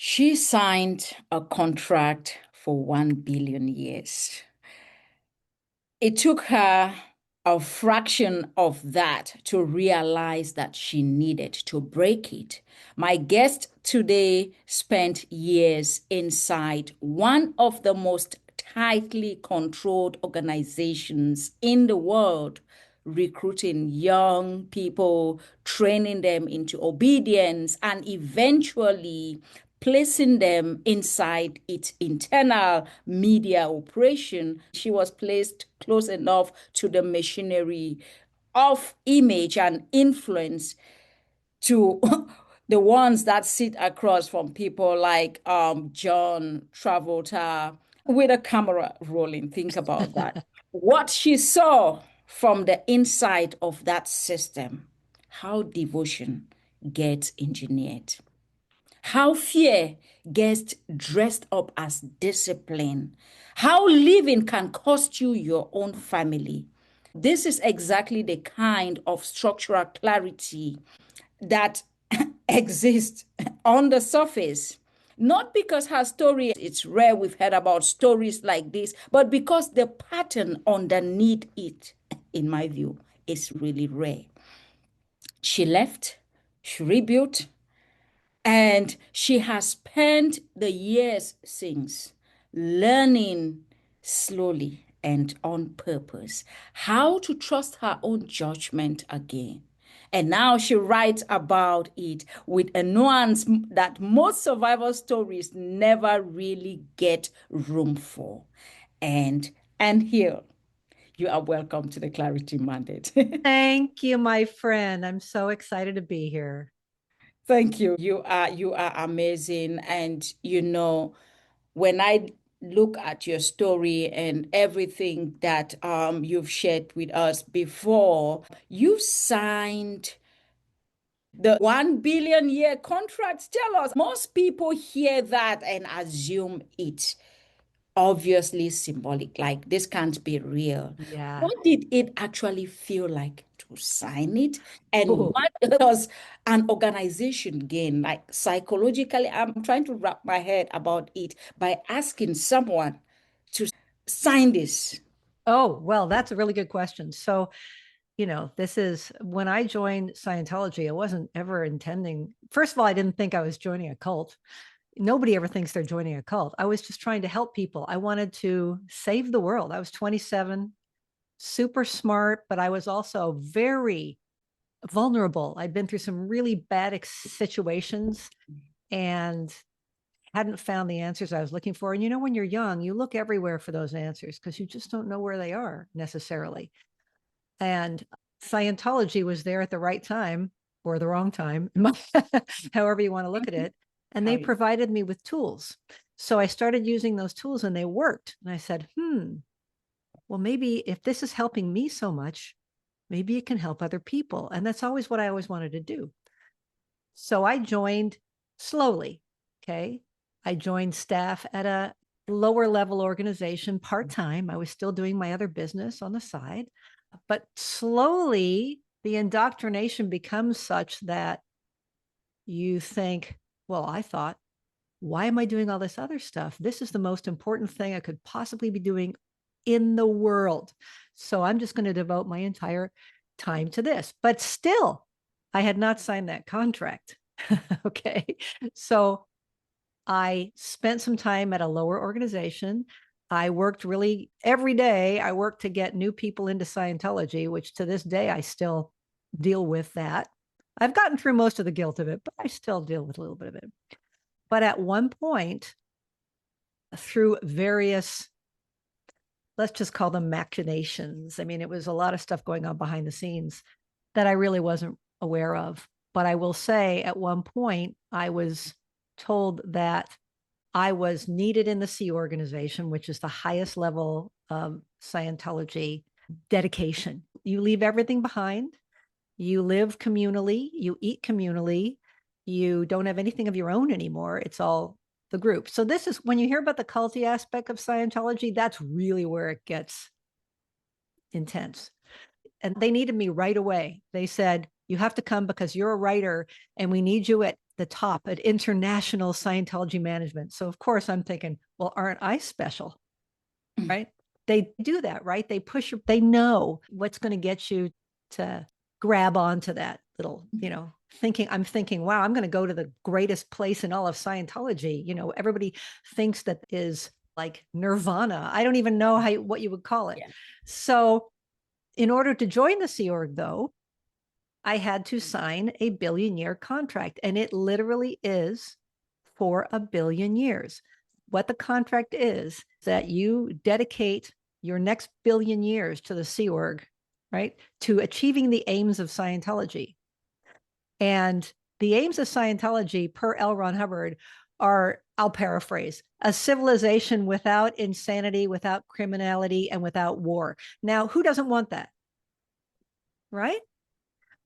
She signed a contract for 1 billion years. It took her a fraction of that to realize that she needed to break it. My guest today spent years inside one of the most tightly controlled organizations in the world, recruiting young people, training them into obedience, and eventually placing them inside its internal media operation. She was placed close enough to the machinery of image and influence to the ones that sit across from people like John Travolta with a camera rolling. Think about that. What she saw from the inside of that system, how devotion gets engineered, how fear gets dressed up as discipline, how living can cost you your own family. This is exactly the kind of structural clarity that exists on the surface. Not because her story, it's rare we've heard about stories like this, but because the pattern underneath it, in my view, is really rare. She left, she rebuilt, and she has spent the years since learning slowly and on purpose how to trust her own judgment again. And now she writes about it with a nuance that most survival stories never really get room for. And and here, you are welcome to the Clarity Mandate. Thank you, my friend. I'm so excited to be here. Thank you. You are amazing. And when I look at your story and everything that you've shared with us before, you signed the 1 billion year contract. Tell us, most people hear that and assume it obviously symbolic, like this can't be real. Yeah. What did it actually feel like to sign it? And Oh, what does an organization gain? Like psychologically, I'm trying to wrap my head about it by asking someone to sign this. oh, well, that's a really good question. So, this is when I joined Scientology, I wasn't ever intending, first of all, I didn't think I was joining a cult. Nobody ever thinks they're joining a cult. I was just trying to help people. I wanted to save the world. I was 27, super smart, but I was also very vulnerable. I'd been through some really bad situations and hadn't found the answers I was looking for. And when you're young, you look everywhere for those answers because you just don't know where they are necessarily. And Scientology was there at the right time or the wrong time, however you want to look at it. And How they you provided me with tools. So I started using those tools and they worked. And I said, well, maybe if this is helping me so much, maybe it can help other people. And that's always what I always wanted to do. So I joined slowly. Okay. I joined staff at a lower level organization part time. I was still doing my other business on the side, but slowly the indoctrination becomes such that you think, well, I thought, why am I doing all this other stuff? This is the most important thing I could possibly be doing in the world. So I'm just going to devote my entire time to this. But still, I had not signed that contract. Okay. So I spent some time at a lower organization. I worked really every day. I worked to get new people into Scientology, which to this day I still deal with that. I've gotten through most of the guilt of it, but I still deal with a little bit of it. But at one point, through various, let's just call them machinations, I mean, it was a lot of stuff going on behind the scenes that I really wasn't aware of. But I will say at one point, I was told that I was needed in the C organization, which is the highest level of Scientology dedication. You leave everything behind. You live communally, you eat communally, you don't have anything of your own anymore. It's all the group. So this is when you hear about the culty aspect of Scientology, that's really where it gets intense. And they needed me right away. They said, you have to come because you're a writer and we need you at the top at international Scientology management. So of course I'm thinking, well, aren't I special? Right? They do that, right? They push, they know what's going to get you to grab onto that little, thinking, I'm thinking, wow, I'm going to go to the greatest place in all of Scientology. Everybody thinks that is like nirvana. I don't even know what you would call it. Yeah. So in order to join the Sea Org, though, I had to sign a billion-year contract, and it literally is for a billion years. What the contract is that you dedicate your next billion years to the Sea Org, right? To achieving the aims of Scientology. And the aims of Scientology, per L. Ron Hubbard, are, I'll paraphrase, a civilization without insanity, without criminality, and without war. Now, who doesn't want that? Right?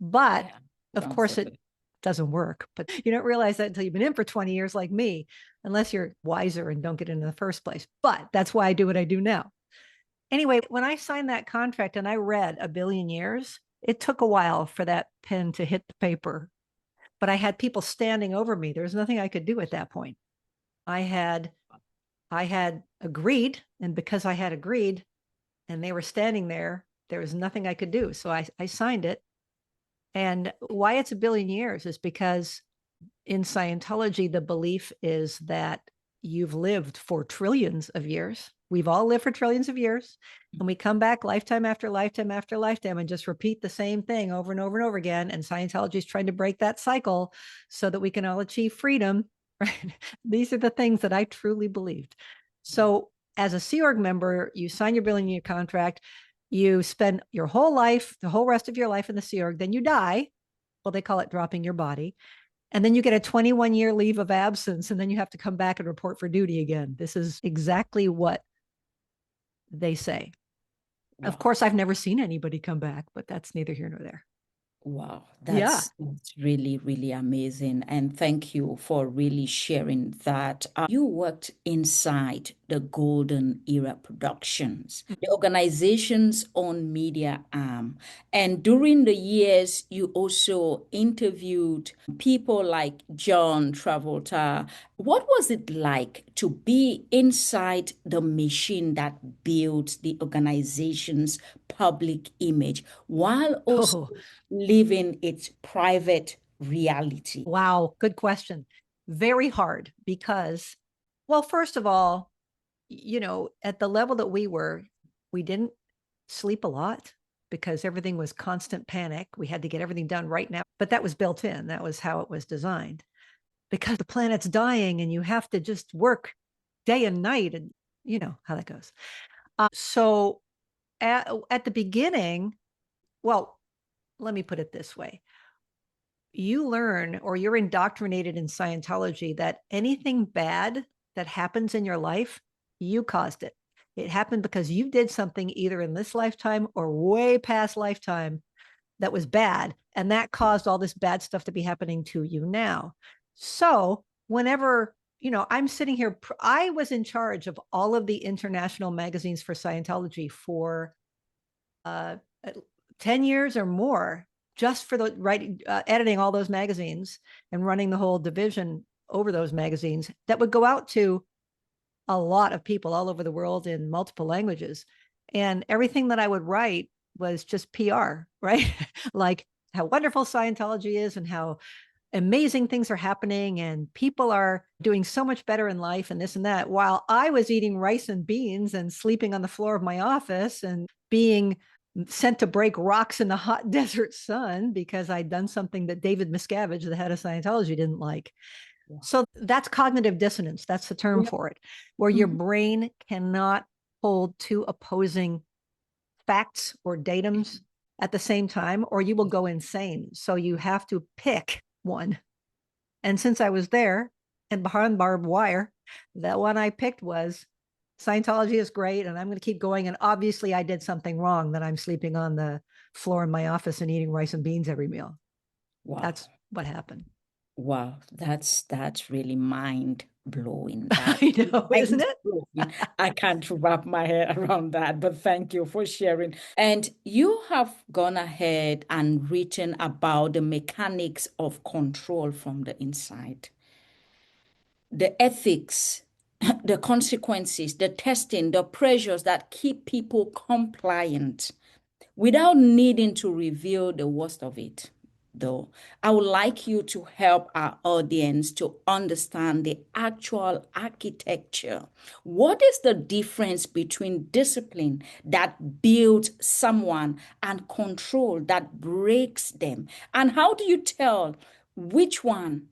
But Yeah. of course, it doesn't work. But you don't realize that until you've been in for 20 years like me, unless you're wiser and don't get in the first place. But that's why I do what I do now. Anyway, when I signed that contract and I read a billion years, it took a while for that pen to hit the paper. But I had people standing over me. There was nothing I could do at that point. I had agreed, and because I had agreed and they were standing there was nothing I could do. So I signed it. And why it's a billion years is because in Scientology, the belief is that you've lived for trillions of years. We've all lived for trillions of years. And we come back lifetime after lifetime after lifetime and just repeat the same thing over and over and over again. And Scientology is trying to break that cycle so that we can all achieve freedom. Right? These are the things that I truly believed. So as a Sea Org member, you sign your billion-year contract. You spend your whole life, the whole rest of your life in the Sea Org. Then you die. Well, they call it dropping your body. And then you get a 21-year leave of absence, and then you have to come back and report for duty again. This is exactly what they say. Wow. Of course, I've never seen anybody come back, but that's neither here nor there. Wow, Yeah. that's really, really amazing. And thank you for really sharing that. You worked inside the Golden Era Productions, the organization's own media arm. And during the years, you also interviewed people like John Travolta. What was it like to be inside the machine that built the organization's public image while also living its private reality? Wow, good question. Very hard because, well, first of all, at the level that we didn't sleep a lot because everything was constant panic. We had to get everything done right now, but that was built in. That was how it was designed because the planet's dying and you have to just work day and night, and you know how that goes. So at the beginning, well, let me put it this way. You learn or you're indoctrinated in Scientology that anything bad that happens in your life, you caused it. It happened because you did something either in this lifetime or way past lifetime that was bad. And that caused all this bad stuff to be happening to you now. So whenever, I'm sitting here, I was in charge of all of the international magazines for Scientology for uh, 10 years or more, just for the writing, editing all those magazines and running the whole division over those magazines that would go out to a lot of people all over the world in multiple languages. And everything that I would write was just PR, right? Like how wonderful Scientology is and how amazing things are happening and people are doing so much better in life and this and that, while I was eating rice and beans and sleeping on the floor of my office and being sent to break rocks in the hot desert sun because I'd done something that David Miscavige, the head of Scientology, didn't like. Yeah. So that's cognitive dissonance. That's the term for it, where your brain cannot hold two opposing facts or datums at the same time, or you will go insane. So you have to pick one. And since I was there and behind barbed wire, that one I picked was Scientology is great and I'm going to keep going. And obviously I did something wrong that I'm sleeping on the floor in my office and eating rice and beans every meal. Wow. That's what happened. Wow, that's really mind blowing. That I know, isn't mind it? blowing. I can't wrap my head around that, but thank you for sharing. And you have gone ahead and written about the mechanics of control from the inside, the ethics, the consequences, the testing, the pressures that keep people compliant without needing to reveal the worst of it, though. I would like you to help our audience to understand the actual architecture. What is the difference between discipline that builds someone and control that breaks them? And how do you tell which one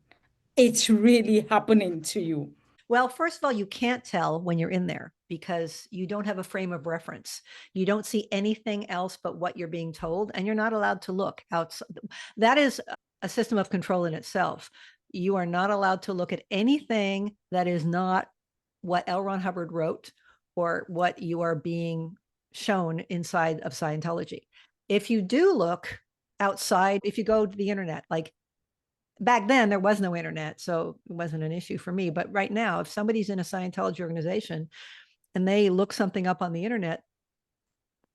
it's really happening to you? Well, first of all, you can't tell when you're in there because you don't have a frame of reference. You don't see anything else but what you're being told, and you're not allowed to look outside. That is a system of control in itself. You are not allowed to look at anything that is not what L. Ron Hubbard wrote or what you are being shown inside of Scientology. If you do look outside, if you go to the internet, like back then there was no internet, so it wasn't an issue for me. But right now, if somebody's in a Scientology organization and they look something up on the internet,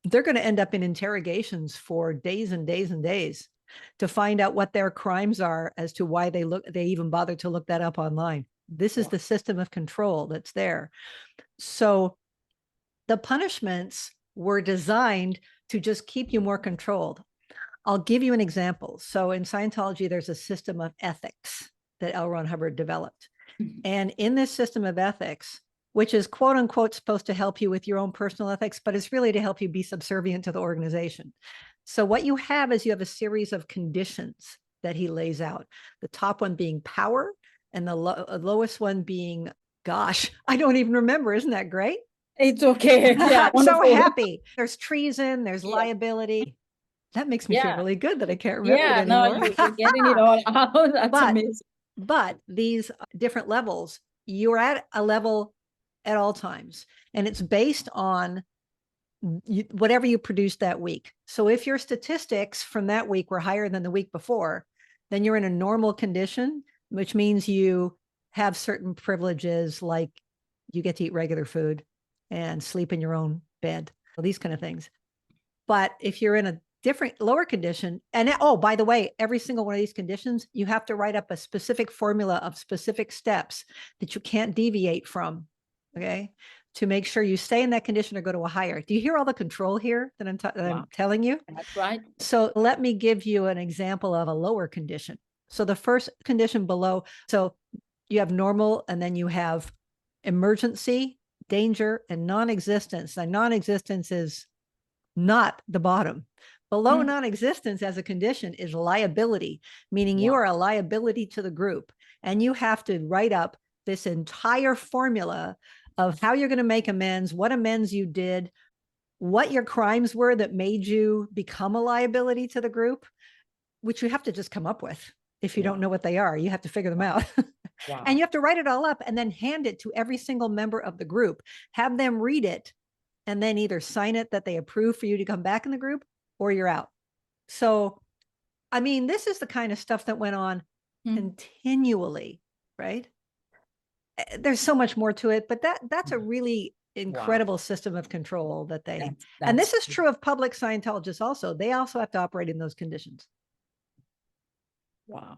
they're going to end up in interrogations for days and days and days to find out what their crimes are as to why they even bothered to look that up online. This is Wow. the system of control that's there. So the punishments were designed to just keep you more controlled. I'll give you an example. So in Scientology, there's a system of ethics that L. Ron Hubbard developed. And in this system of ethics, which is quote unquote supposed to help you with your own personal ethics, but it's really to help you be subservient to the organization. So what you have is you have a series of conditions that he lays out. The top one being power, and the lowest one being, gosh, I don't even remember. Isn't that great? It's okay. Yeah, I'm so wonderful. happy. There's treason, there's Yeah, liability. That makes me feel yeah, really good that I can't remember it yeah. No, anymore. you're getting it all out. That's but amazing. but these different levels, you're at a level at all times, and it's based on whatever you produced that week. So if your statistics from that week were higher than the week before, then you're in a normal condition, which means you have certain privileges, like you get to eat regular food and sleep in your own bed, these kind of things. But if you're in a different lower condition, and oh, by the way, every single one of these conditions, you have to write up a specific formula of specific steps that you can't deviate from. Okay. To make sure you stay in that condition or go to a higher. Do you hear all the control here that I'm Wow, telling you? that's right. So let me give you an example of a lower condition. So the first condition below, so you have normal, and then you have emergency, danger, and non-existence. And non-existence is not the bottom. Below Mm, non-existence as a condition is liability, meaning you wow, are a liability to the group. And you have to write up this entire formula of how you're going to make amends, what amends you did, what your crimes were that made you become a liability to the group, which you have to just come up with. If you don't wow, know what they are, you have to figure them wow, out. And wow. you have to write it all up and then hand it to every single member of the group. Have them read it and then either sign it that they approve for you to come back in the group, or you're out. So, I mean, this is the kind of stuff that went on Mm, continually, right? There's so much more to it, but that's a really wow, incredible system of control that they, and that's this is true of public Scientologists also. They also have to operate in those conditions. wow.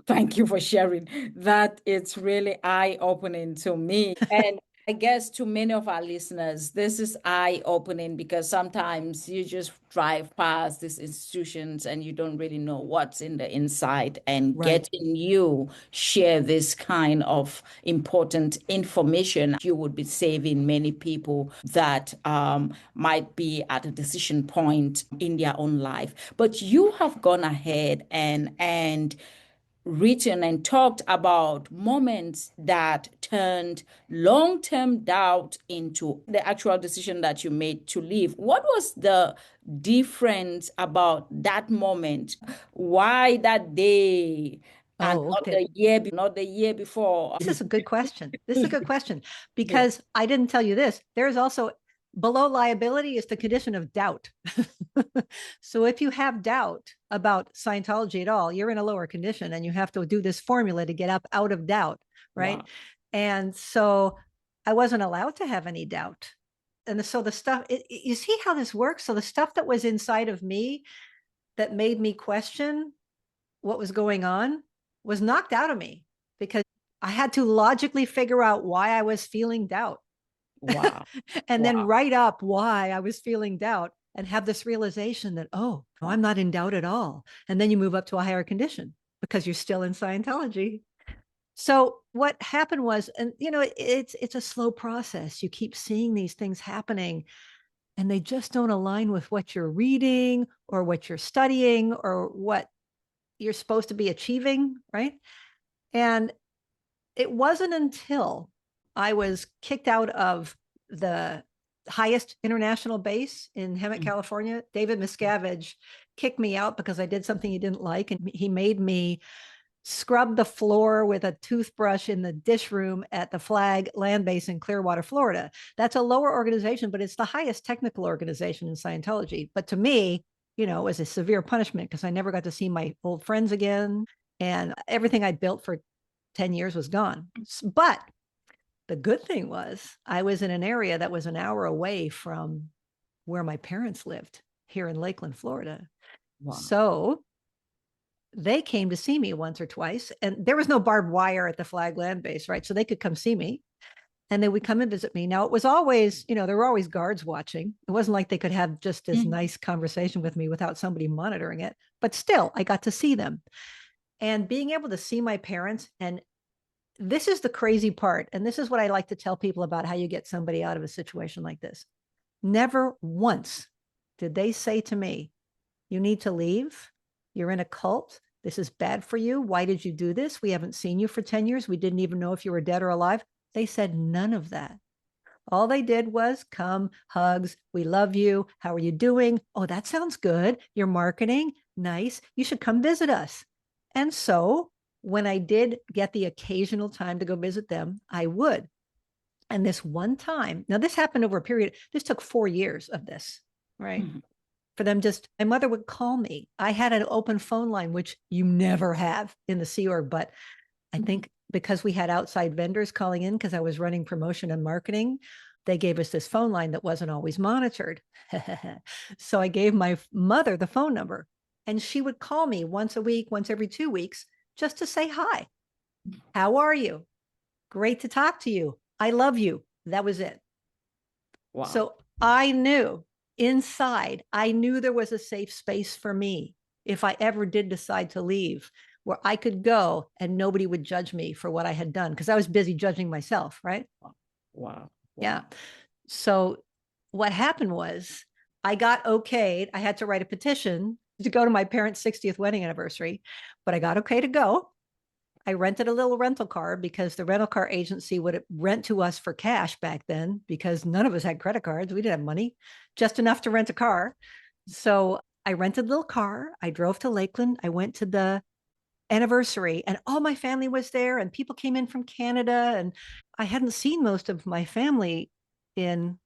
Thank you for sharing. That it's really eye-opening to me. And I guess to many of our listeners, this is eye-opening because sometimes you just drive past these institutions and you don't really know what's in the inside. And Right. getting you share this kind of important information, you would be saving many people that might be at a decision point in their own life. But you have gone ahead and written and talked about moments that turned long-term doubt into the actual decision that you made to leave. What was the difference about that moment? Why that day and Oh, not okay. the year before? This is a good question. This is a good question Yeah. because I didn't tell you this. There's also Below liability is the condition of doubt. So if you have doubt about Scientology at all, you're in a lower condition and you have to do this formula to get up out of doubt, right? Wow. And so I wasn't allowed to have any doubt. And so the stuff, you see how this works? So the stuff that was inside of me that made me question what was going on was knocked out of me because I had to logically figure out why I was feeling doubt Wow. and then Wow. write up why I was feeling doubt and have this realization that, oh, no, Wow. I'm not in doubt at all. And then you move up to a higher condition because you're still in Scientology. So what happened was, and it's a slow process. You keep seeing these things happening and they just don't align with what you're reading or what you're studying or what you're supposed to be achieving, right? And it wasn't until I was kicked out of the highest international base in Hemet, Mm. California. David Miscavige kicked me out because I did something he didn't like, and he made me scrub the floor with a toothbrush in the dish room at the Flag Land Base in Clearwater, Florida. That's a lower organization, but it's the highest technical organization in Scientology. But to me, it was a severe punishment because I never got to see my old friends again. And everything I built for 10 years was gone. But the good thing was I was in an area that was an hour away from where my parents lived here in Lakeland, Florida. Wow. So they came to see me once or twice, and there was no barbed wire at the Flag Land Base, right? So they could come see me and they would come and visit me. Now, it was always, there were always guards watching. It wasn't like they could have just this Mm. nice conversation with me without somebody monitoring it, but still, I got to see them. And being able to see my parents, and this is the crazy part. And this is what I like to tell people about how you get somebody out of a situation like this. Never once did they say to me, you need to leave. You're in a cult. This is bad for you. Why did you do this? We haven't seen you for 10 years. We didn't even know if you were dead or alive. They said none of that. All they did was come, hugs. We love you. How are you doing? Oh, that sounds good. You're marketing. Nice. You should come visit us. And so when I did get the occasional time to go visit them, I would. And this one time, now this happened over a period, this took 4 years of this, right? Mhm. For them, just my mother would call me. I had an open phone line, which you never have in the Sea Org, but I Mhm. think because we had outside vendors calling in because I was running promotion and marketing, they gave us this phone line that wasn't always monitored. So I gave my mother the phone number and she would call me once a week, once every 2 weeks, just to say hi. How are you? Great to talk to you. I love you. That was it. Wow. So I knew inside, I knew there was a safe space for me if I ever did decide to leave, where I could go and nobody would judge me for what I had done because I was busy judging myself, right? Wow. Yeah. Wow. So what happened was I got okayed. I had to write a petition to go to my parents' 60th wedding anniversary, but I got okay to go. I rented a little rental car because the rental car agency would rent to us for cash back then because none of us had credit cards. We didn't have money, just enough to rent a car. So I rented a little car. I drove to Lakeland. I went to the anniversary and all my family was there and people came in from Canada and I hadn't seen most of my family in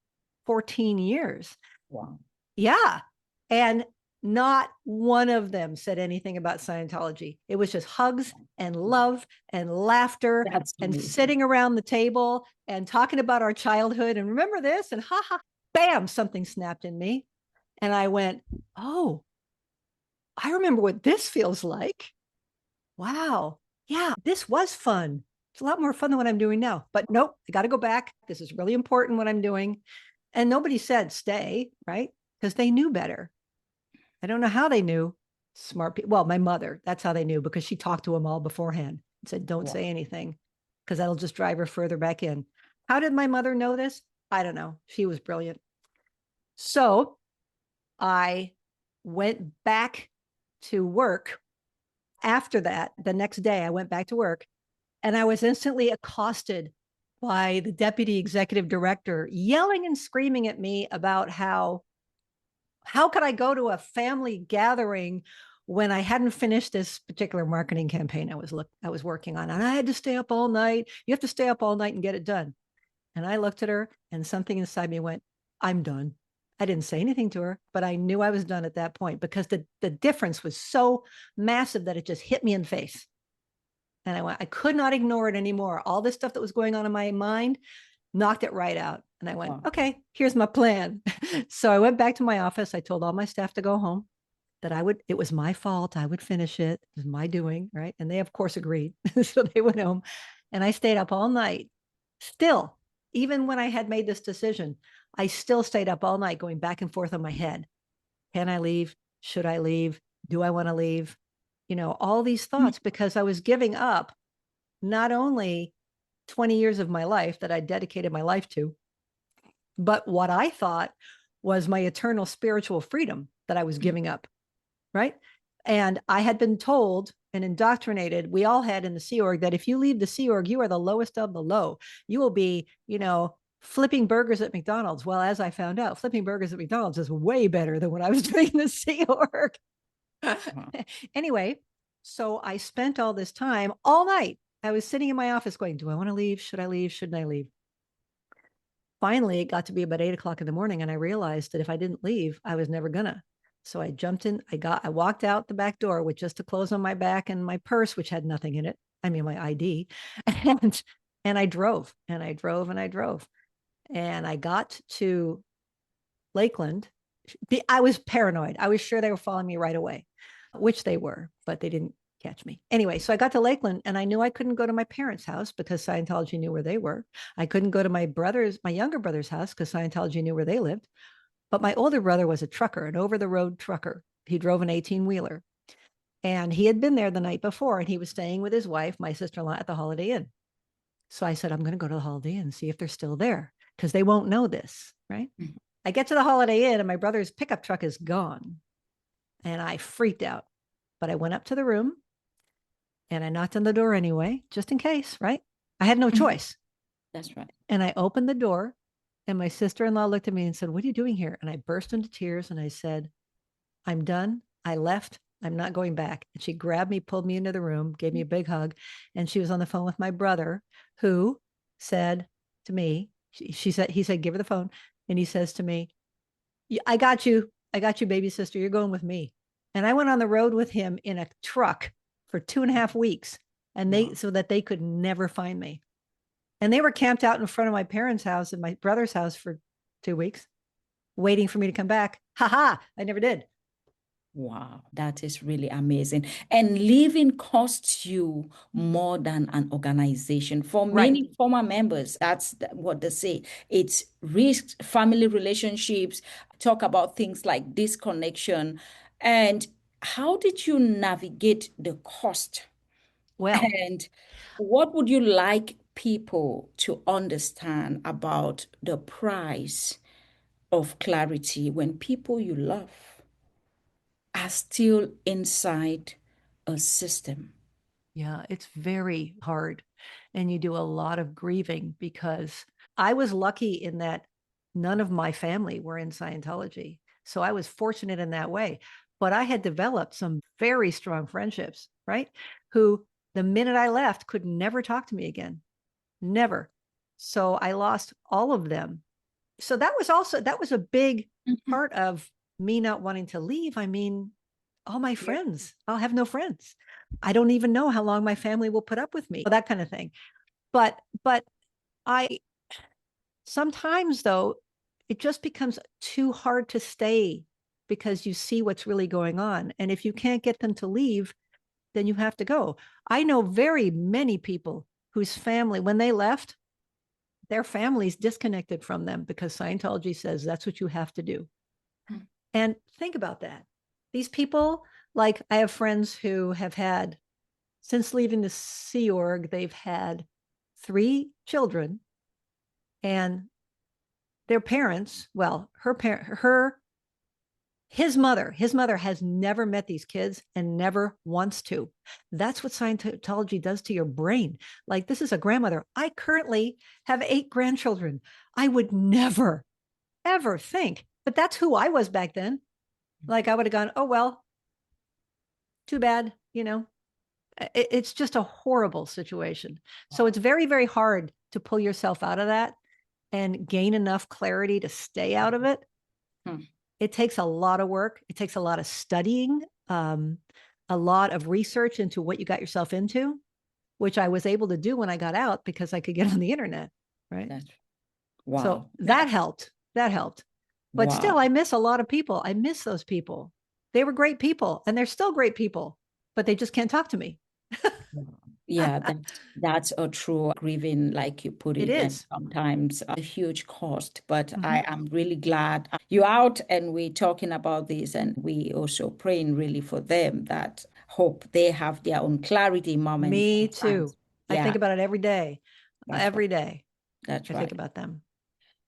14 years. Wow. Yeah. And not one of them said anything about Scientology. It was just hugs and love and laughter That's and amazing. sitting around the table and talking about our childhood and remember this and ha ha, bam, something snapped in me. And I went, oh, I remember what this feels like. Wow. Yeah, this was fun. It's a lot more fun than what I'm doing now. But nope, I got to go back. This is really important what I'm doing. And nobody said stay, right? Because they knew better. I don't know how they knew. Smart people. Well, my mother, that's how they knew because she talked to them all beforehand and said, don't Wow. say anything because that'll just drive her further back in. How did my mother know this? I don't know. She was brilliant. So I went back to work. After that, the next day, I went back to work and I was instantly accosted by the deputy executive director yelling and screaming at me about how could I go to a family gathering when I hadn't finished this particular marketing campaign I was working on, and I had to stay up all night. You have to stay up all night and get it done. And I looked at her, and something inside me went, I'm done. I didn't say anything to her, but I knew I was done at that point because the difference was so massive that it just hit me in the face. And I could not ignore it anymore. All this stuff that was going on in my mind knocked it right out. And I went, Wow. okay, here's my plan. So I went back to my office. I told all my staff to go home, that it was my fault. I would finish it. It was my doing. Right. And they, of course, agreed. So they went home and I stayed up all night. Still, even when I had made this decision, I still stayed up all night going back and forth on my head. Can I leave? Should I leave? Do I want to leave? All these thoughts because I was giving up not only 20 years of my life that I dedicated my life to, but what I thought was my eternal spiritual freedom that I was giving up. Right. And I had been told and indoctrinated, we all had in the Sea Org, that if you leave the Sea Org, you are the lowest of the low. You will be, flipping burgers at McDonald's. Well, as I found out, flipping burgers at McDonald's is way better than what I was doing in the Sea Org. Wow. Anyway, so I spent all this time all night. I was sitting in my office going, do I want to leave? Should I leave? Shouldn't I leave? Finally, it got to be about 8 o'clock in the morning, and I realized that if I didn't leave, I was never gonna. So I jumped in. I walked out the back door with just the clothes on my back and my purse, which had nothing in it. I mean, my ID, and I drove, and I drove, and I drove, and I got to Lakeland. I was paranoid. I was sure they were following me right away, which they were, but they didn't catch me. Anyway, so I got to Lakeland and I knew I couldn't go to my parents' house because Scientology knew where they were. I couldn't go to my younger brother's house because Scientology knew where they lived. But my older brother was a trucker, an over the road trucker. He drove an 18-wheeler and he had been there the night before and he was staying with his wife, my sister in law, at the Holiday Inn. So I said, I'm going to go to the Holiday Inn and see if they're still there because they won't know this. Right. Mhm. I get to the Holiday Inn and my brother's pickup truck is gone. And I freaked out. But I went up to the room and I knocked on the door anyway, just in case, right? I had no Mhm. choice. That's right. And I opened the door and my sister in law looked at me and said, what are you doing here? And I burst into tears and I said, I'm done. I left. I'm not going back. And she grabbed me, pulled me into the room, gave me a big hug. And she was on the phone with my brother, who said to me, he said, give her the phone. And he says to me, I got you. I got you, baby sister. You're going with me. And I went on the road with him in a truck for 2.5 weeks, and Wow. so that they could never find me. And they were camped out in front of my parents' house and my brother's house for 2 weeks, waiting for me to come back. Ha ha! I never did. Wow, that is really amazing. And living costs you more than an organization. For Right. many former members, that's what they say. It's risks, family relationships, talk about things like disconnection. And how did you navigate the cost? Well, And what would you like people to understand about the price of clarity when people you love are still inside a system? yeah, it's very hard. And you do a lot of grieving because I was lucky in that none of my family were in Scientology. So I was fortunate in that way. But I had developed some very strong friendships, right? Who the minute I left could never talk to me again. Never. So I lost all of them. So that was a big Mhm. part of me not wanting to leave. I mean, all my Yeah. friends, I'll have no friends. I don't even know how long my family will put up with me, that kind of thing. But I sometimes though, it just becomes too hard to stay because you see what's really going on. And if you can't get them to leave, then you have to go. I know very many people whose family, when they left, their families disconnected from them because Scientology says that's what you have to do. And think about that. These people, like I have friends who have had, since leaving the Sea Org, they've had 3 children and their parents, well, his mother has never met these kids and never wants to. That's what Scientology does to your brain. Like, this is a grandmother. I currently have 8 grandchildren. I would never, ever think, but that's who I was back then. Like, I would have gone, oh, well, too bad, it's just a horrible situation. So Wow. it's very, very hard to pull yourself out of that. and gain enough clarity to stay out of it, Hmm. it takes a lot of work. It takes a lot of studying, a lot of research into what you got yourself into, which I was able to do when I got out because I could get on the internet. Right. That's So wow. that helped. That helped. But still, Wow. I miss a lot of people. I miss those people. They were great people and they're still great people, but they just can't talk to me. Yeah, that's a true grieving, like you put It it, and is. sometimes a huge cost. But Mm-hmm. I am really glad you're out and we're talking about this, and we also praying really for them that hope they have their own clarity moments Me too. sometimes. I think Yeah, about it every day. that's right. Every day, That's I think right. about them.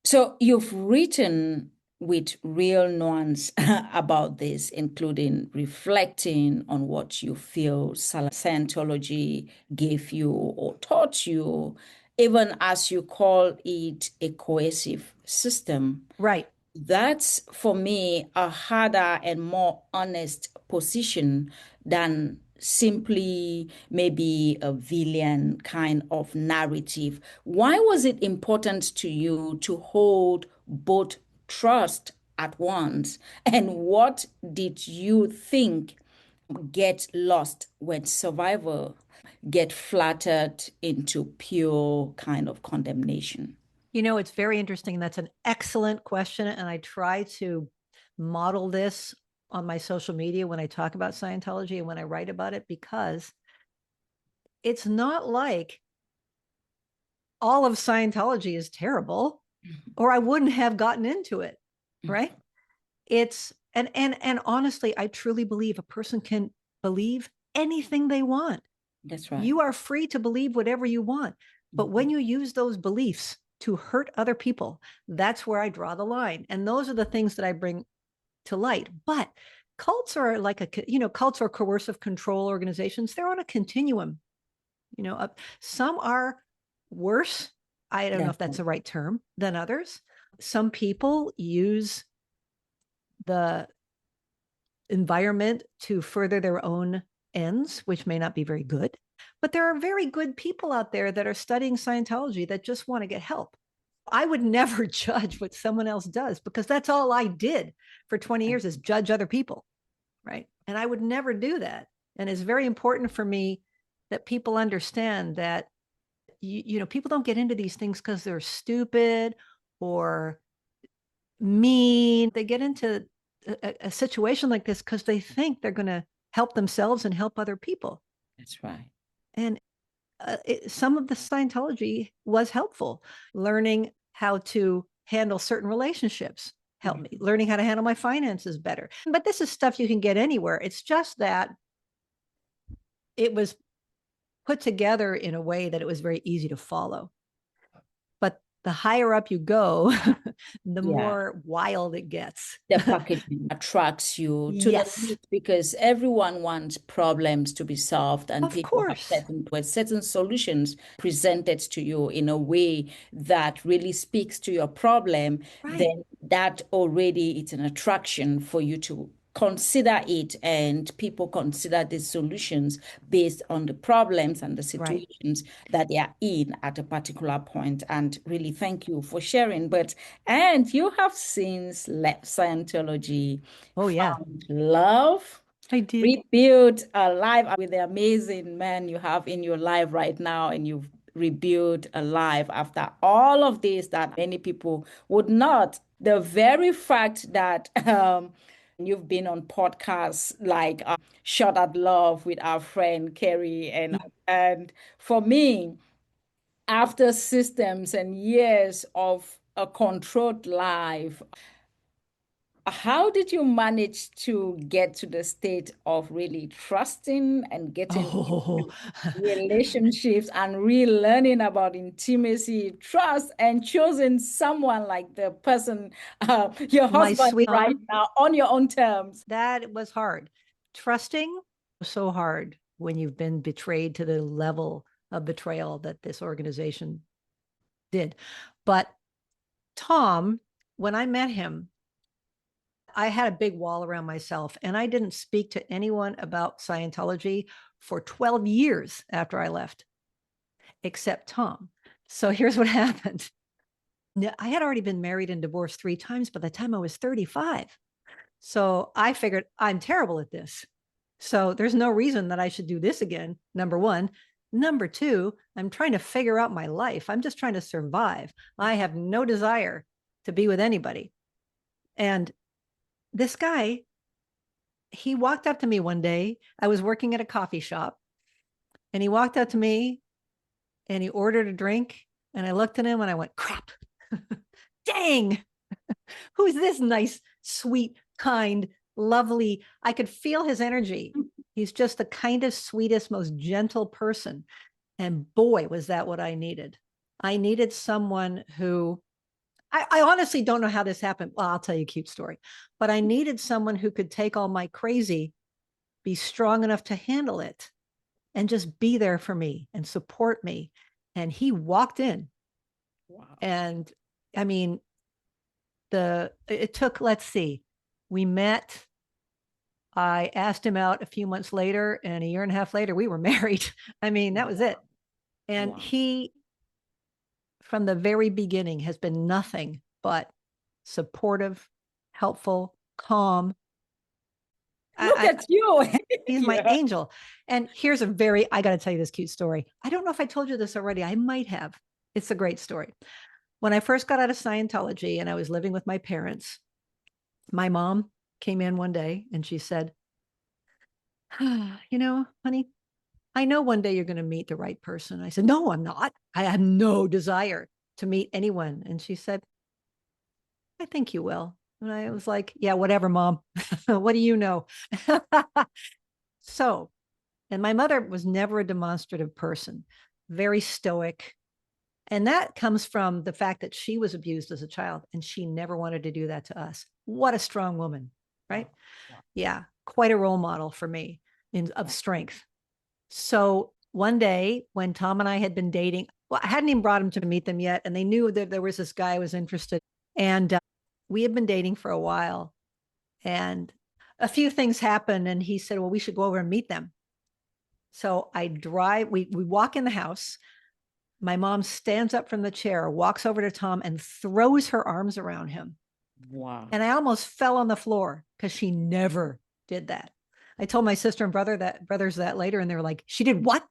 So you've written with real nuance about this, including reflecting on what you feel Scientology gave you or taught you, even as you call it a coercive system. Right. That's for me a harder and more honest position than simply maybe a villain kind of narrative. Why was it important to you to hold both trust at once? And what did you think get lost when survivor get flattered into pure kind of condemnation? It's very interesting. That's an excellent question. And I try to model this on my social media when I talk about Scientology and when I write about it, because it's not like all of Scientology is terrible or I wouldn't have gotten into it. Right. And honestly, I truly believe a person can believe anything they want. That's right. You are free to believe whatever you want. But when you use those beliefs to hurt other people, that's where I draw the line. And those are the things that I bring to light. But cults are cults are coercive control organizations. They're on a continuum. Some are worse. I don't know That's if that's right. the right term than others. Some people use the environment to further their own ends, which may not be very good. But there are very good people out there that are studying Scientology that just want to get help. I would never judge what someone else does because that's all I did for 20 years is judge other people. Right. And I would never do that. And it's very important for me that people understand that, people don't get into these things because they're stupid or mean. They get into a situation like this because they think they're going to help themselves and help other people. That's right. And some of the Scientology was helpful. Learning how to handle certain relationships helped me. Learning how to handle my finances better. But this is stuff you can get anywhere. It's just that it was put together in a way that it was very easy to follow. But the higher up you go, the Yeah. more wild it gets. The packaging attracts you to the Yes, need because everyone wants problems to be solved and of people have course. certain solutions presented to you in a way that really speaks to your problem, Right, then that already is an attraction for you to consider it, and people consider the solutions based on the problems and the right. situations that they are in at a particular point. And really thank you for sharing. And you have since left Scientology, Oh, yeah, found love, I did. rebuilt a life with the amazing man you have in your life right now, and you've rebuilt a life after all of this that many people would not. The very fact that you've been on podcasts like Shot at Love with our friend Kerry, and for me, after systems and years of a controlled life, how did you manage to get to the state of really trusting and getting Oh, into relationships and relearning about intimacy, trust, and choosing someone like the person, your my husband sweet right now, on your own terms? that was hard. Trusting was so hard when you've been betrayed to the level of betrayal that this organization did. But Tom, when I met him, I had a big wall around myself and I didn't speak to anyone about Scientology for 12 years after I left, except Tom. So here's what happened. I had already been married and divorced 3 times by the time I was 35. So I figured I'm terrible at this. So there's no reason that I should do this again. Number one. Number two, I'm trying to figure out my life. I'm just trying to survive. I have no desire to be with anybody. And this guy, he walked up to me one day. I was working at a coffee shop, and he walked up to me and he ordered a drink. And I looked at him and I went, crap, dang, who's this nice, sweet, kind, lovely? I could feel his energy. He's just the kindest, sweetest, most gentle person. And boy, was that what I needed. I needed someone who, I honestly don't know how this happened. Well, I'll tell you a cute story, but I needed someone who could take all my crazy, be strong enough to handle it, and just be there for me and support me. And he walked in. Wow. And I mean, it took, let's see, we met. I asked him out a few months later, and a year and a half later, we were married. I mean, that was it. Wow. And Wow. he, from the very beginning, has been nothing but supportive, helpful, calm. Look I at you. He's my Yeah. angel. And here's a very, I got to tell you this cute story. I don't know if I told you this already. I might have. It's a great story. When I first got out of Scientology and I was living with my parents, my mom came in one day and she said, honey, I know one day you're going to meet the right person. I said, no, I'm not. I have no desire to meet anyone. And she said, I think you will. And I was like, yeah, whatever, mom. What do you know? So, and my mother was never a demonstrative person, very stoic. And that comes from the fact that she was abused as a child and she never wanted to do that to us. What a strong woman, right? Wow. Wow. Yeah, quite a role model for me of strength. So one day when Tom and I had been dating, well, I hadn't even brought him to meet them yet. And they knew that there was this guy I was interested in. And we had been dating for a while. And a few things happened. And he said, well, we should go over and meet them. So we walk in the house. My mom stands up from the chair, walks over to Tom, and throws her arms around him. Wow. And I almost fell on the floor because she never did that. I told my sister and brothers that later, and they were like, she did what?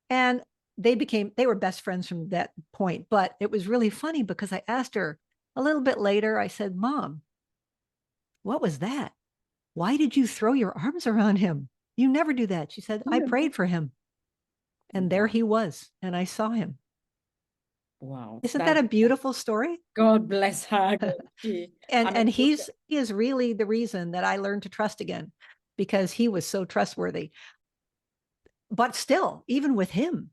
And they were best friends from that point. But it was really funny because I asked her a little bit later, I said, Mom, what was that? Why did you throw your arms around him? You never do that. She said, I prayed for him. And there Wow. he was. And I saw him. Wow. Isn't that That a beautiful story? God bless her. I mean, And look, he is really the reason that I learned to trust again, because he was so trustworthy. But still, even with him,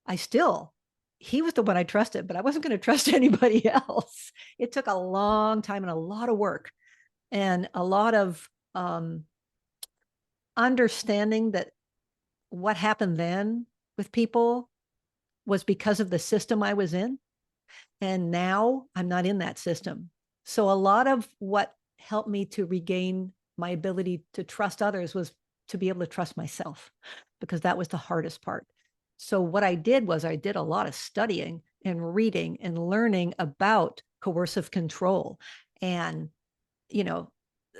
I still, he was the one I trusted, but I wasn't going to trust anybody else. It took a long time and a lot of work and a lot of understanding that what happened then with people was because of the system I was in. And now I'm not in that system. So a lot of what helped me to regain my ability to trust others was to be able to trust myself, because that was the hardest part. So what I did was I did a lot of studying and reading and learning about coercive control and, you know,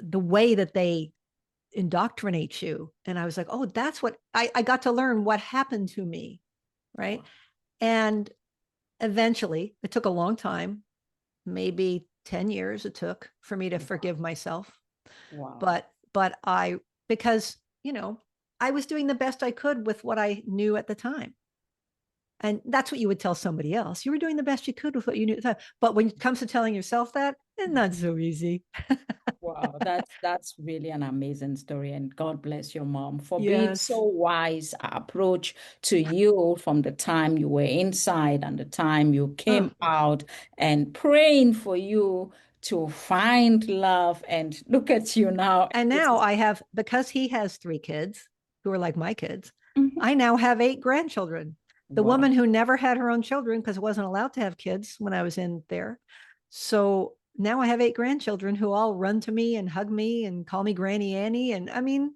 the way that they indoctrinate you. And I was like, oh, that's what I got to learn what happened to me. Right. wow. And eventually, it took a long time, maybe 10 years it took for me to Wow. forgive myself. Wow. But because, I was doing the best I could with what I knew at the time. And that's what you would tell somebody else. You were doing the best you could with what you knew at the time. But when it comes to telling yourself that, it's not so easy. Wow, that's really an amazing story, and God bless your mom for being so Yes. wise approach to you from the time you were inside and the time you Oh, came out and praying for you to find love. And look at you now. and It now is I have, because he has 3 kids who are like my kids, Mhm. I now have 8 grandchildren. The Wow, woman who never had her own children because wasn't allowed to have kids when I was in there. So now I have 8 grandchildren who all run to me and hug me and call me Granny Annie. And I mean,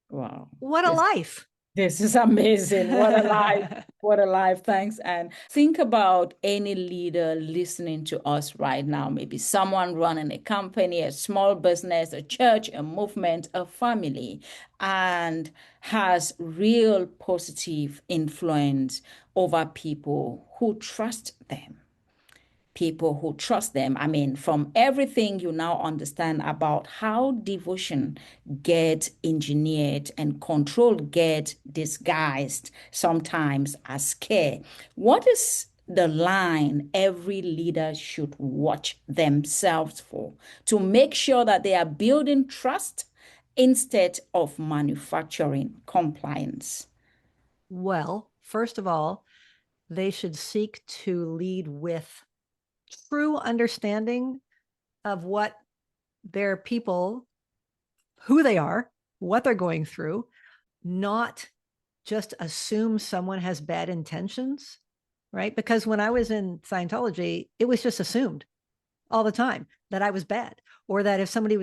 wow. what a Yes, life. This is amazing. What a life. What a life. Thanks. And think about any leader listening to us right now. Maybe someone running a company, a small business, a church, a movement, a family, and has real positive influence over people who trust them, people who trust them. I mean, from everything you now understand about how devotion gets engineered and control gets disguised sometimes as care, what is the line every leader should watch themselves for to make sure that they are building trust instead of manufacturing compliance? Well, first of all, they should seek to lead with true understanding of what their people, who they are, what they're going through, not just assume someone has bad intentions, right? Because when I was in Scientology, it was just assumed all the time that I was bad, or that if somebody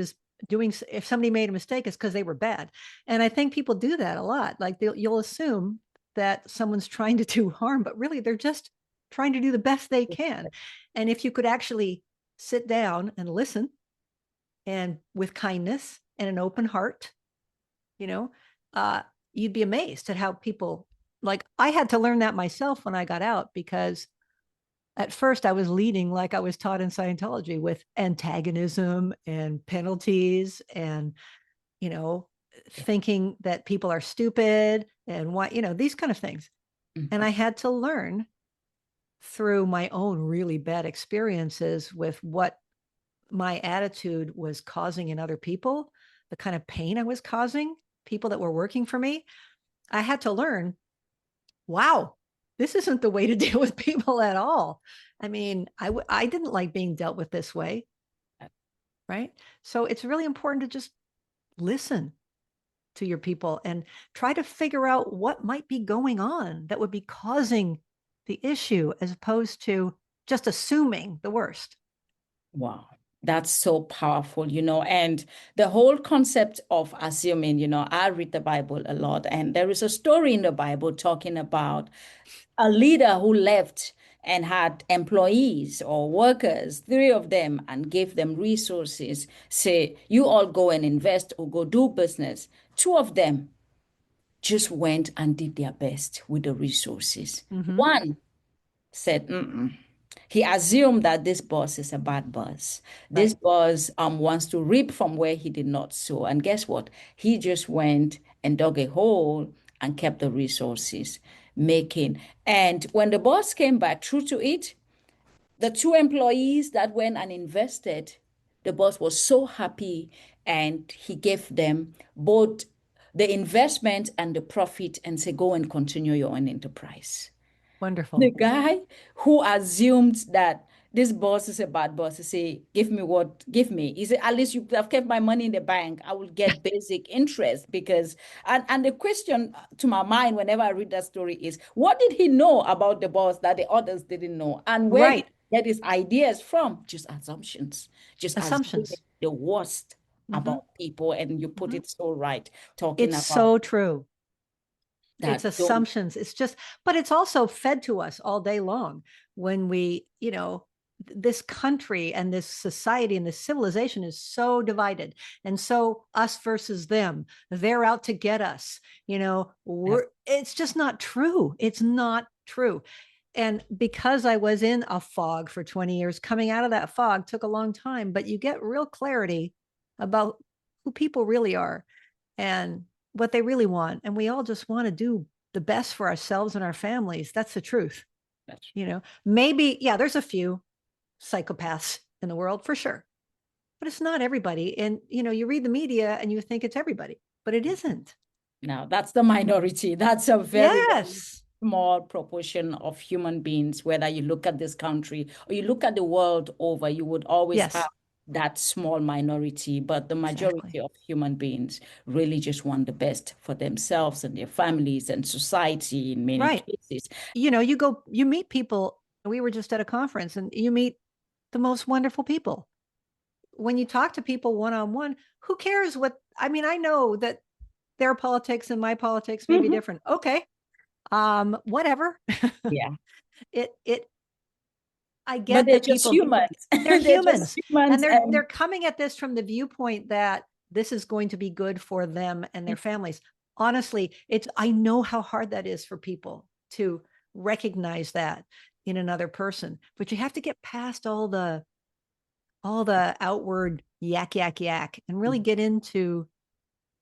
made a mistake, it's because they were bad. And I think people do that a lot. Like you'll assume that someone's trying to do harm, but really they're just trying to do the best they can. And if you could actually sit down and listen, and with kindness and an open heart, you know, uh, you'd be amazed at how people, like, I had to learn that myself when I got out, because at first I was leading like I was taught in Scientology, with antagonism and penalties, and, you know, thinking that people are stupid and why, these kind of things. And I Mhm. had to learn through my own really bad experiences with what my attitude was causing in other people, the kind of pain I was causing people that were working for me. I had to learn, wow, this isn't the way to deal with people at all. I mean, I didn't like being dealt with this way, right? So it's really important to just listen to your people and try to figure out what might be going on that would be causing the issue, as opposed to just assuming the worst. Wow, that's so powerful, and the whole concept of assuming, I read the Bible a lot, and there is a story in the Bible talking about a leader who left and had employees or workers, three of them, and gave them resources. Say, you all go and invest or go do business. Two of them just went and did their best with the resources. Mm-hmm. One said, mm-mm. He assumed that this boss is a bad boss. This Right. boss wants to reap from where he did not sow. And guess what? He just went and dug a hole and kept the resources making. And when the boss came back, true to it, the two employees that went and invested, the boss was so happy and he gave them both the investment and the profit and said, go and continue your own enterprise. The Wonderful. guy who assumed that this boss is a bad boss, he say, give me what, give me. He said, at least you have kept my money in the bank. I will get basic interest because, and the question to my mind whenever I read that story is, what did he know about the boss that the others didn't know? And where did Right. he get his ideas from? Just assumptions, just assuming Assumptions. the worst Mm-hmm. about people. And you put Mm-hmm. it so right, talking It's about so true. It's that don't. assumptions. It's just, but it's also fed to us all day long when we, this country and this society and this civilization is so divided, and so us versus them. They're out to get us. It's just not true. It's not true. And because I was in a fog for 20 years, coming out of that fog took a long time, but you get real clarity about who people really are and what they really want. And we all just want to do the best for ourselves and our families. That's the truth. Maybe, yeah, there's a few psychopaths in the world for sure, but it's not everybody. And, you read the media and you think it's everybody, but it isn't. Now, that's the minority. That's a very, very Yes. small proportion of human beings. Whether you look at this country or you look at the world over, you would always have Yes, that small minority. But the majority exactly. of human beings really just want the best for themselves and their families and society in many Right. cases. You meet people. We were just at a conference and you meet the most wonderful people. When you talk to people one on one, who cares what? I mean, I know that their politics and my politics may be Mhm. different. Okay. Whatever. Yeah. It I But get they're that just people, humans. they're They're just humans, and humans. they're And coming at this from the viewpoint that this is going to be good for them and their families. Honestly, it's I know how hard that is for people to recognize that in another person, but you have to get past all the outward yak yak yak and really get into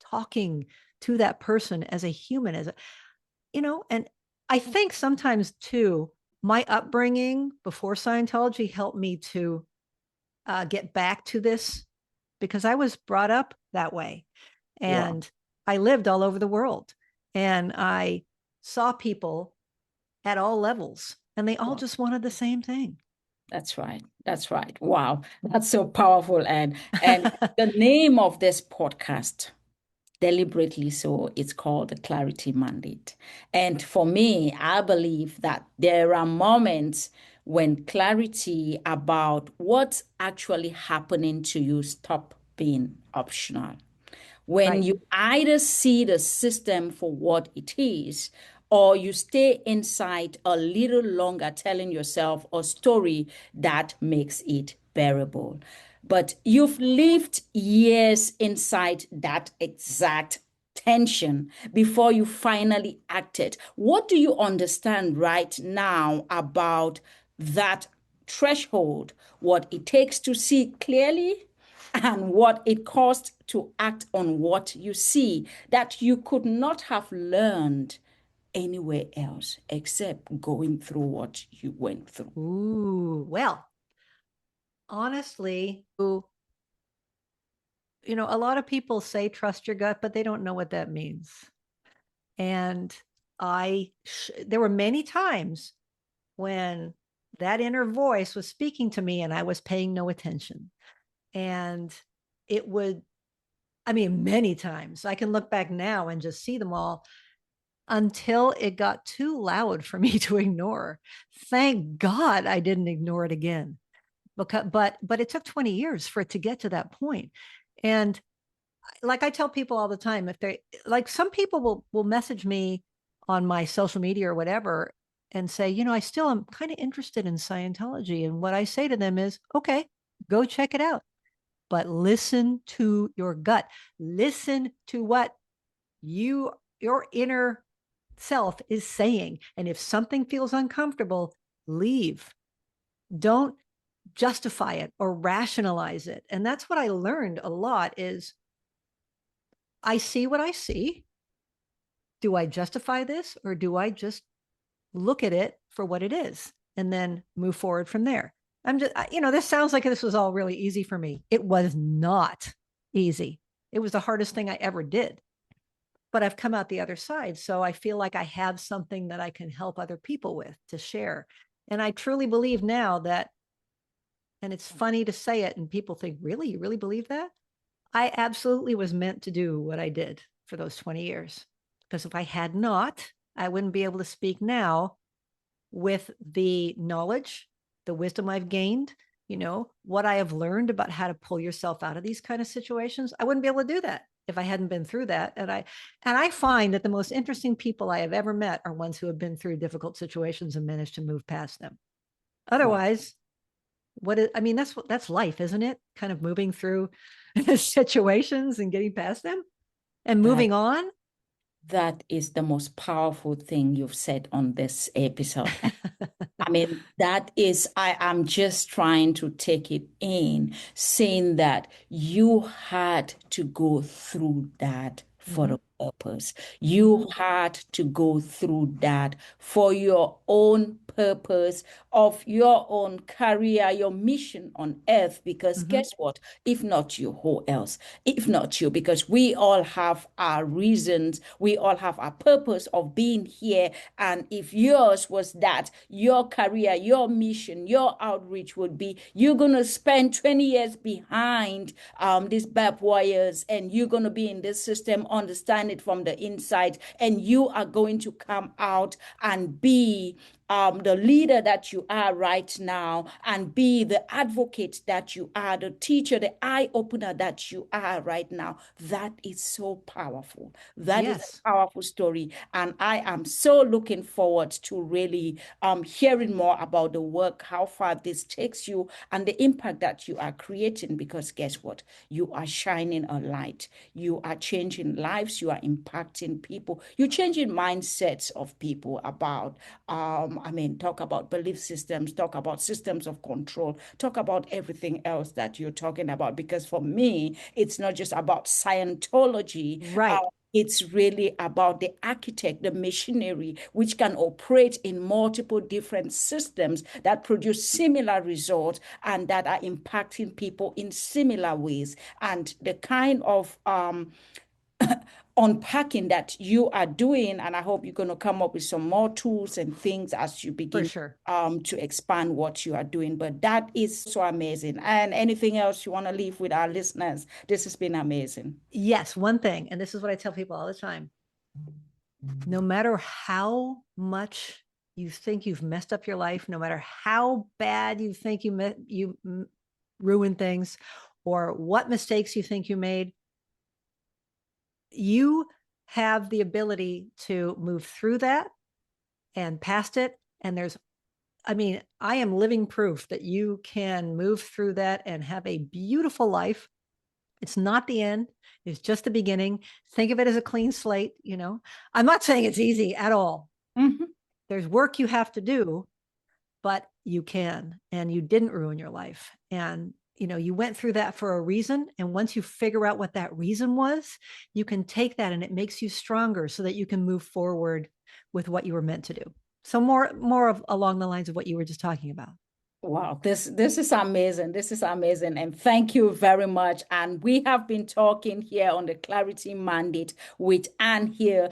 talking to that person as a human, as a, and I think sometimes too, my upbringing before Scientology helped me to get back to this because I was brought up that way wow, and I lived all over the world and I saw people at all levels and they all wow. just wanted the same thing. That's right. That's right. Wow. That's so powerful. And the name of this podcast, deliberately so, it's called the Clarity Mandate. And for me, I believe that there are moments when clarity about what's actually happening to you stop being optional. When Right. you either see the system for what it is, or you stay inside a little longer telling yourself a story that makes it bearable. But you've lived years inside that exact tension before you finally acted. What do you understand right now about that threshold, what it takes to see clearly? And what it costs to act on what you see that you could not have learned anywhere else except going through what you went through. Ooh, well, honestly, a lot of people say trust your gut, but they don't know what that means. And there were many times when that inner voice was speaking to me and I was paying no attention. And it would, I mean, many times I can look back now and just see them all until it got too loud for me to ignore. Thank God I didn't ignore it again. But it took 20 years for it to get to that point. And like I tell people all the time, if they like some people will message me on my social media or whatever and say, I still am kind of interested in Scientology. And what I say to them is, okay, go check it out. But listen to your gut. Listen to what your inner self is saying. And if something feels uncomfortable, leave. Don't justify it or rationalize it. And that's what I learned a lot is I see what I see. Do I justify this or do I just look at it for what it is and then move forward from there? This sounds like this was all really easy for me. It was not easy. It was the hardest thing I ever did, but I've come out the other side. So I feel like I have something that I can help other people with to share. And I truly believe now that, and it's funny to say it, and people think, really, you really believe that? I absolutely was meant to do what I did for those 20 years. Because if I had not, I wouldn't be able to speak now with the knowledge, the wisdom I've gained, what I have learned about how to pull yourself out of these kind of situations. I wouldn't be able to do that if I hadn't been through that. And I find that the most interesting people I have ever met are ones who have been through difficult situations and managed to move past them. Wow. Otherwise, I mean, that's life, isn't it? Kind of moving through situations and getting past them and That moving on. that is the most powerful thing you've said on this episode. I mean, that is, I am just trying to take it in, saying that you had to go through that for Mm-hmm, a purpose. mm-hmm, You had to go through that for your own purpose of your own career, your mission on earth. Because mm-hmm. guess what? If not you, who else? If not you, because we all have our reasons, we all have our purpose of being here. And if yours was that, your career, your mission, your outreach would be you're going to spend 20 years behind these barbed wires and you're going to be in this system, understand it from the inside, and you are going to come out and be the leader that you are right now, and be the advocate that you are, the teacher, the eye opener that you are right now. That is so powerful. That is Yes, a powerful story. And I am so looking forward to really hearing more about the work, how far this takes you, and the impact that you are creating. Because guess what? You are shining a light. You are changing lives. You are impacting people. You're changing mindsets of people about, talk about belief systems, talk about systems of control, talk about everything else that you're talking about. Because for me, it's not just about Scientology. right. It's really about the architect, the machinery, which can operate in multiple different systems that produce similar results and that are impacting people in similar ways. And the kind of unpacking that you are doing, and I hope you're going to come up with some more tools and things as you For begin sure. to expand what you are doing. But that is so amazing. And anything else you want to leave with our listeners? This has been amazing. Yes, one thing, and this is what I tell people all the time. No matter how much you think you've messed up your life, no matter how bad you think you ruined things, or what mistakes you think you made, you have the ability to move through that and past it. And I am living proof that you can move through that and have a beautiful life. It's not the end. It's just the beginning. Think of it as a clean slate. I'm not saying it's easy at all. Mhm. There's work you have to do, but you can, and you didn't ruin your life. And you went through that for a reason. And once you figure out what that reason was, you can take that and it makes you stronger so that you can move forward with what you were meant to do. So more of along the lines of what you were just talking about. Wow, this is amazing. This is amazing. And thank you very much. And we have been talking here on the Clarity Mandate with Anne here.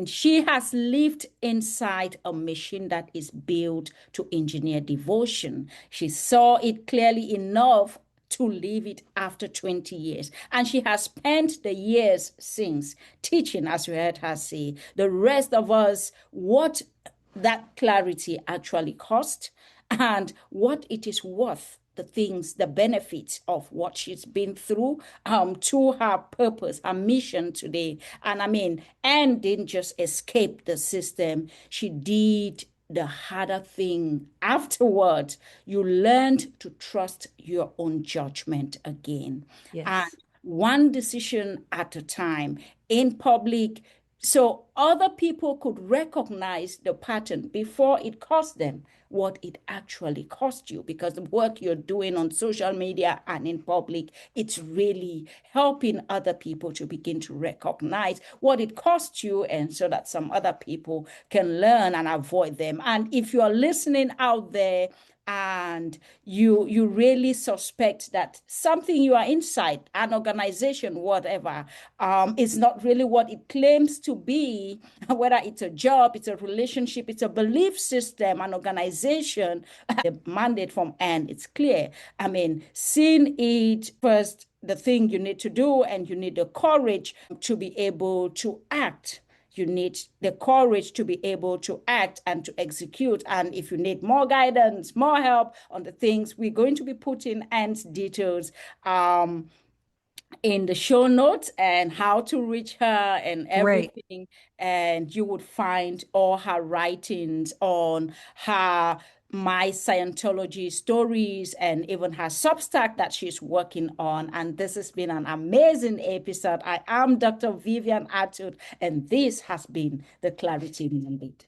She has lived inside a machine that is built to engineer devotion. She saw it clearly enough to leave it after 20 years. And she has spent the years since teaching, as we heard her say, the rest of us what that clarity actually cost and what it is worth, the things, the benefits of what she's been through to her purpose, her mission today. And Anne didn't just escape the system, she did the harder thing afterwards. You learned to trust your own judgment again. And Yes. one decision at a time in public, so other people could recognize the pattern before it cost them what it actually cost you, because the work you're doing on social media and in public, it's really helping other people to begin to recognize what it cost you, and so that some other people can learn and avoid them. And if you're listening out there and you really suspect that something you are inside, an organization, whatever, is not really what it claims to be, whether it's a job, it's a relationship, it's a belief system, an organization, the mandate from Anne, it's clear. Seeing it first, the thing you need to do, and you need the courage to be able to act. You need the courage to be able to act and to execute. And if you need more guidance, more help on the things, we're going to be putting Anne's details in the show notes and how to reach her and Great. everything. And you would find all her writings on her My Scientology stories and even her Substack that she's working on. And this has been an amazing episode. I am Dr. Vivian Atwood, and this has been the Clarity Mandate.